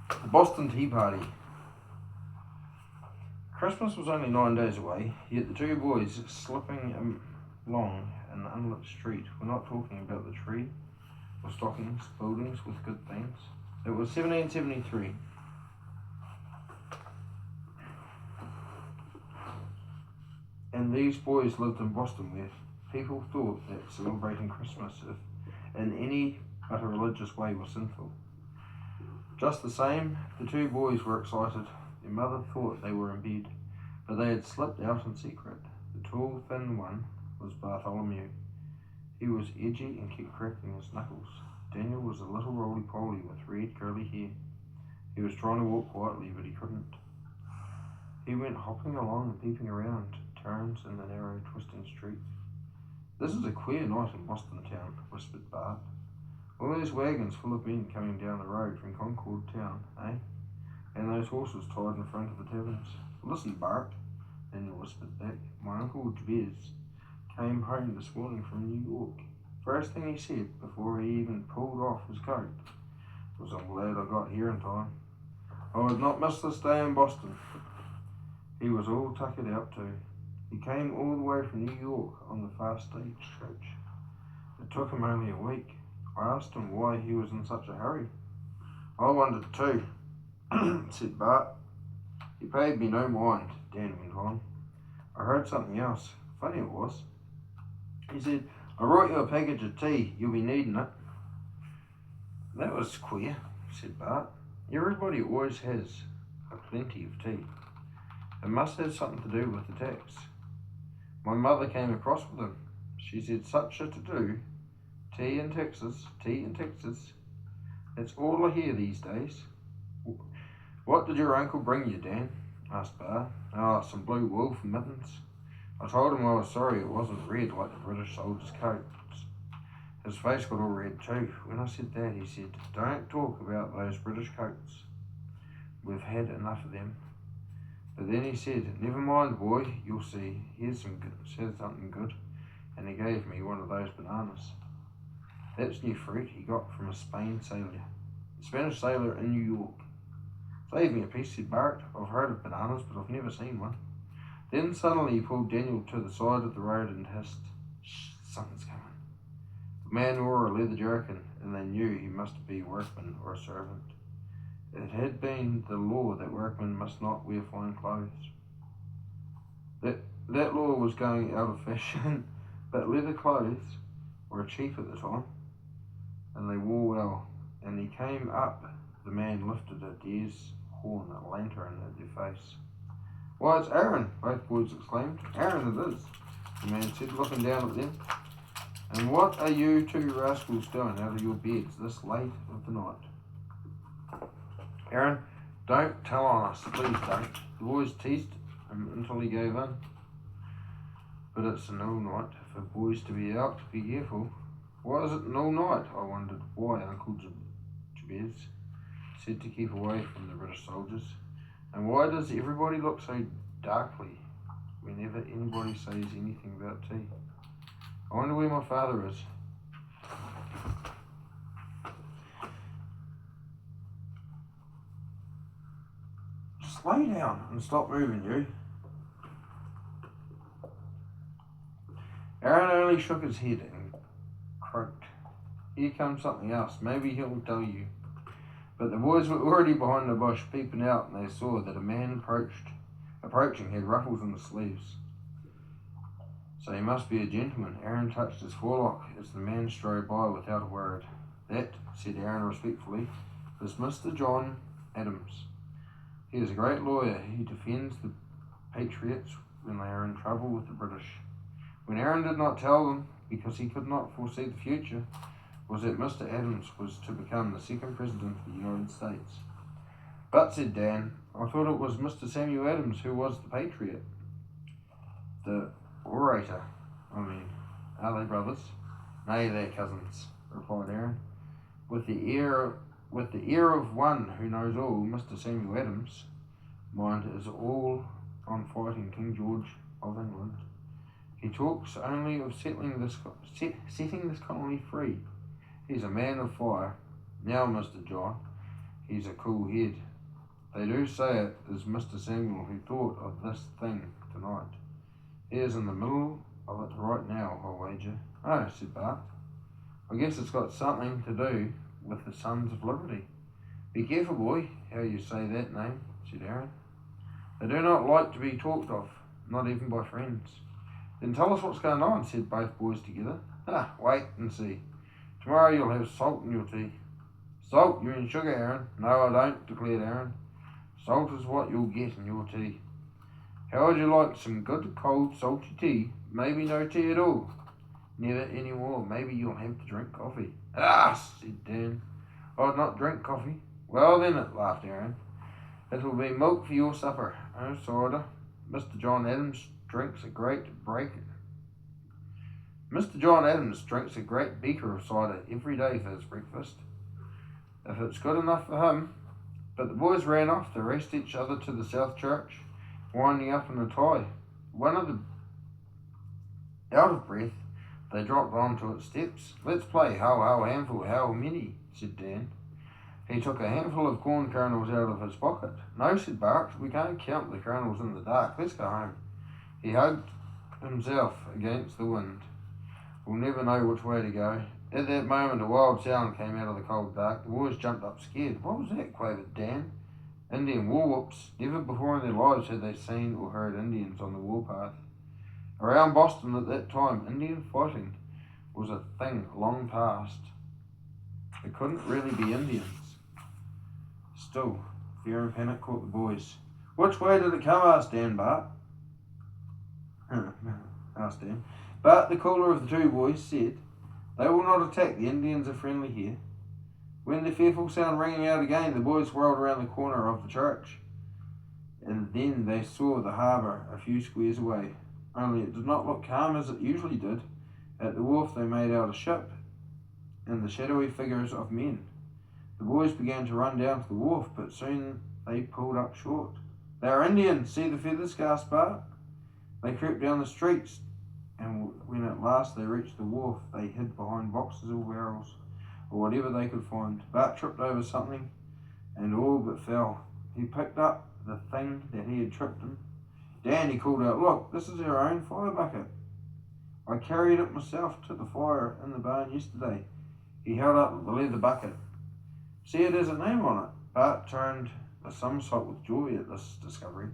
The Boston Tea Party. Christmas was only 9 days away, yet the two boys slipping along an unlit street were not talking about the tree or stockings, buildings with good themes. It was 1773. And these boys lived in Boston, where people thought that celebrating Christmas in any but a religious way was sinful. Just the same, the two boys were excited. Their mother thought they were in bed, but they had slipped out in secret. The tall, thin one was Bartholomew. He was edgy and kept cracking his knuckles. Daniel was a little roly-poly with red, curly hair. He was trying to walk quietly, but he couldn't. He went hopping along and peeping around turns in the narrow, twisting street. "This is a queer night in Boston town," whispered Bart. "All those wagons full of men coming down the road from Concord town, eh? And those horses tied in front of the taverns." "Listen, Bart," Daniel whispered back. "My Uncle Jabez came home this morning from New York. First thing he said, before he even pulled off his coat, was, 'I'm glad I got here in time. I would not miss this day in Boston.' He was all tuckered out too. He came all the way from New York on the fast stagecoach. It took him only a week. I asked him why he was in such a hurry." "I wondered too," said Bart. "He paid me no mind," Dan went on. "I heard something else. Funny it was. He said, 'I brought you a package of tea. You'll be needing it.'" "That was queer," said Bart. "Everybody always has a plenty of tea. It must have something to do with the tax. My mother came across with him. She said such a to-do. Tea in Texas, tea in Texas. That's all I hear these days." "What did your uncle bring you, Dan?" asked Bart. "Oh, some blue wool for mittens. I told him I was sorry it wasn't red like the British soldiers' coats." His face got all red too. When I said that, he said, "Don't talk about those British coats. We've had enough of them." But then he said, "Never mind, boy, you'll see. Here's something good." And he gave me one of those bananas. That's new fruit he got from a Spanish sailor in New York. "Save me a piece," said Bart. "I've heard of bananas, but I've never seen one." Then suddenly he pulled Daniel to the side of the road and hissed, "Shh, something's coming." The man wore a leather jerkin, and they knew he must be a workman or a servant. It had been the law that workmen must not wear fine clothes. That law was going out of fashion, but leather clothes were cheap at the time, and they wore well. And he came up. The man lifted a deer's horn, a lantern at their face. "Why, it's Aaron!" both boys exclaimed. "Aaron it is," the man said, looking down at them. "And what are you two rascals doing out of your beds this late of the night?" "Aaron, don't tell on us, please don't." The boys teased him until he gave in. "But it's an all night for boys to be out. Be careful." "Why is it an all night?" I wondered. "Why, Uncle Jabez said to keep away from the British soldiers. And why does everybody look so darkly whenever anybody says anything about tea? I wonder where my father is." "Just lay down and stop moving, you." Aaron only shook his head and croaked, "Here comes something else. Maybe he'll tell you." But the boys were already behind the bush, peeping out, and they saw that a man approaching had ruffles on his sleeves. "So he must be a gentleman." Aaron touched his forelock as the man strode by without a word. "That," said Aaron respectfully, "is Mr. John Adams. He is a great lawyer. He defends the patriots when they are in trouble with the British." When Aaron did not tell them, because he could not foresee the future, was that Mr. Adams was to become the second president of the United States. "But," said Dan, "I thought it was Mr. Samuel Adams who was the patriot." "The orator, I mean. Are they brothers?" "Nay, they're cousins," replied Aaron, with the air of one who knows all. "Mr. Samuel Adams' mind is all on fighting King George of England. He talks only of setting this colony free. He's a man of fire. Now, Mr. John, He's a cool head. They do say it is Mr. Samuel who thought of this thing tonight. He is in the middle of it right now, I'll wager. Oh, said Bart. I guess it's got something to do with the Sons of Liberty. Be careful, boy, how you say that name, said Aaron. They do not like to be talked of, not even by friends. Then tell us what's going on, said both boys together. Wait and see. Tomorrow you'll have salt in your tea. Salt? You mean sugar, Aaron? No, I don't, declared Aaron. Salt is what you'll get in your tea. How would you like some good, cold, salty tea? Maybe no tea at all. Never any more. Maybe you'll have to drink coffee. Said Dan. I'd not drink coffee. Well then, laughed Aaron. It will be milk for your supper. Oh, cider. Mr. John Adams drinks a great beaker of cider every day for his breakfast. If it's good enough for him. But the boys ran off to rest each other to the South Church, winding up in a tie. Out of breath, they dropped onto its steps. Let's play how handful, how many, said Dan. He took a handful of corn kernels out of his pocket. No, said Bart, we can't count the kernels in the dark. Let's go home. He hugged himself against the wind. We'll never know which way to go. At that moment, a wild sound came out of the cold dark. The boys jumped up scared. What was that? Quavered Dan. Indian war-whoops. Never before in their lives had they seen or heard Indians on the warpath. Around Boston at that time, Indian fighting was a thing long past. It couldn't really be Indians. Still, fear and panic caught the boys. Which way did it come? Asked Dan. But the cooler of the two boys said, they will not attack. The Indians are friendly here. When the fearful sound rang out again, the boys whirled around the corner of the church, and then they saw the harbour a few squares away. Only it did not look calm as it usually did. At the wharf they made out a ship and the shadowy figures of men. The boys began to run down to the wharf, but soon they pulled up short. They are Indians. See the feathers, gasped Bart. They crept down the streets, and when at last they reached the wharf, they hid behind boxes or barrels, or whatever they could find. Bart tripped over something, and all but fell. He picked up the thing that he had tripped him. Dan, he called out, look, this is our own fire bucket. I carried it myself to the fire in the barn yesterday. He held up the leather bucket. See, it has a name on it. Bart turned a somersault with joy at this discovery.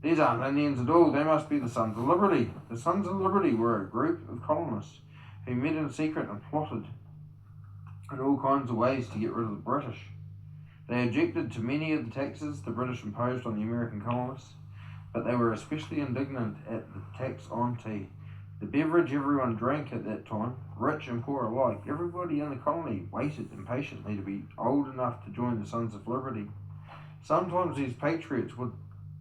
These aren't Indians at all. They must be the Sons of Liberty. The Sons of Liberty were a group of colonists who met in secret and plotted in all kinds of ways to get rid of the British. They objected to many of the taxes the British imposed on the American colonists, but they were especially indignant at the tax on tea, the beverage everyone drank at that time, rich and poor alike. Everybody in the colony waited impatiently to be old enough to join the Sons of Liberty. Sometimes these patriots would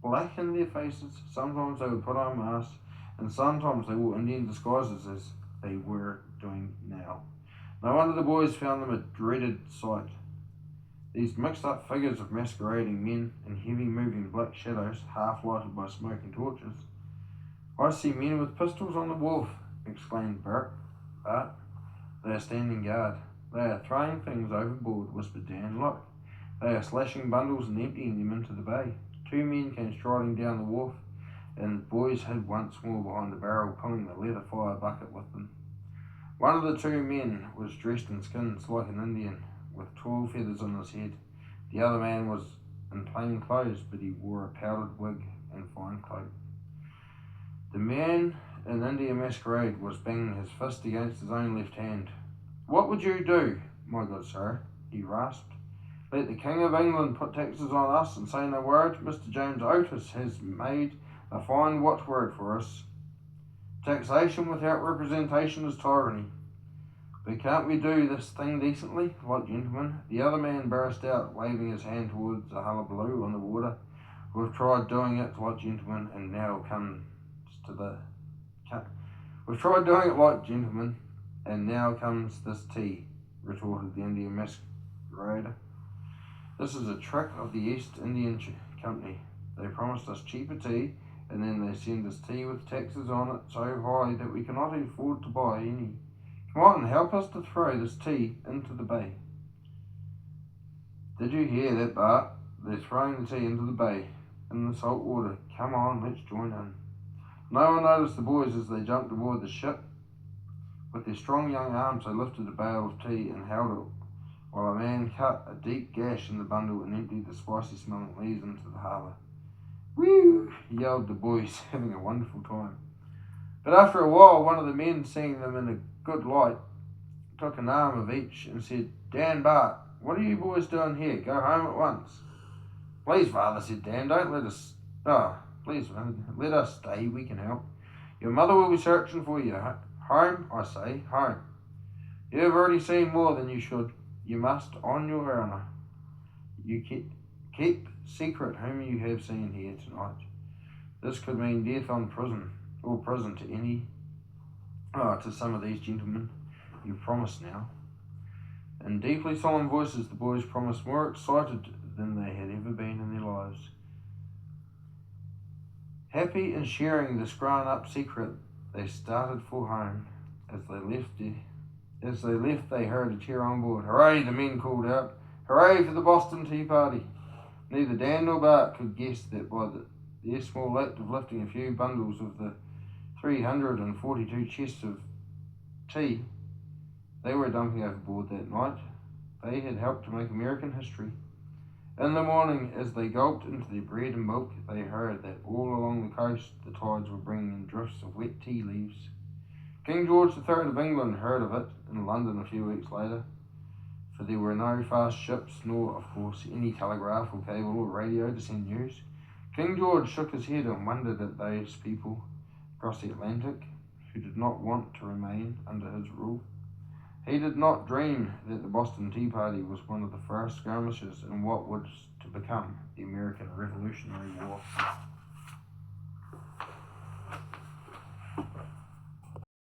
blacken their faces, sometimes they would put on masks, and sometimes they wore Indian disguises as they were doing now. No wonder the boys found them a dreaded sight. These mixed-up figures of masquerading men in heavy moving black shadows, half lighted by smoking torches. I see men with pistols on the wharf, exclaimed Bart. They are standing guard. They are throwing things overboard, whispered Dan. Look, they are slashing bundles and emptying them into the bay. Two men came striding down the wharf, and the boys hid once more behind the barrel, pulling the leather fire bucket with them. One of the two men was dressed in skins like an Indian, with tall feathers on his head. The other man was in plain clothes, but he wore a powdered wig and fine cloak. The man in Indian masquerade was banging his fist against his own left hand. What would you do, my good sir? He rasped. Let the King of England put taxes on us and say no word? Mr. James Otis has made a fine watchword for us. Taxation without representation is tyranny. But can't we do this thing decently, like gentlemen? The other man burst out, waving his hand towards a hullabaloo on the water. We've tried doing it like gentlemen, and now comes this tea, retorted the Indian masquerader. This is a trick of the East Indian Company. They promised us cheaper tea, and then they send us tea with taxes on it so high that we cannot afford to buy any. Come on, help us to throw this tea into the bay. Did you hear that, Bart? They're throwing the tea into the bay, in the salt water. Come on, let's join in. No one noticed the boys as they jumped aboard the ship. With their strong young arms, they lifted a bale of tea and held it, while a man cut a deep gash in the bundle and emptied the spicy-smelling leaves into the harbour. Whew! Yelled the boys, having a wonderful time. But after a while, one of the men, seeing them in a good light, took an arm of each and said, Dan, Bart, what are you boys doing here? Go home at once. Please, Father, said Dan, don't let us... please, let us stay, we can help. Your mother will be searching for you. Home, I say, home. You have already seen more than you should. You must, on your honour. You keep secret whom you have seen here tonight. This could mean death on prison, or prison to some of these gentlemen. You promise now. In deeply solemn voices, the boys promised, more excited than they had ever been in their lives. Happy in sharing this grown-up secret, they started for home. As they left, they heard a cheer on board. Hooray, the men called out. Hooray for the Boston Tea Party. Neither Dan nor Bart could guess that by their small act of lifting a few bundles of the 342 chests of tea they were dumping overboard that night, they had helped to make American history. In the morning, as they gulped into their bread and milk, they heard that all along the coast the tides were bringing in drifts of wet tea leaves. King George III of England heard of it in London a few weeks later, for there were no fast ships, nor, of course, any telegraph or cable or radio to send news. King George shook his head and wondered at those people across the Atlantic who did not want to remain under his rule. He did not dream that the Boston Tea Party was one of the first skirmishes in what was to become the American Revolutionary War.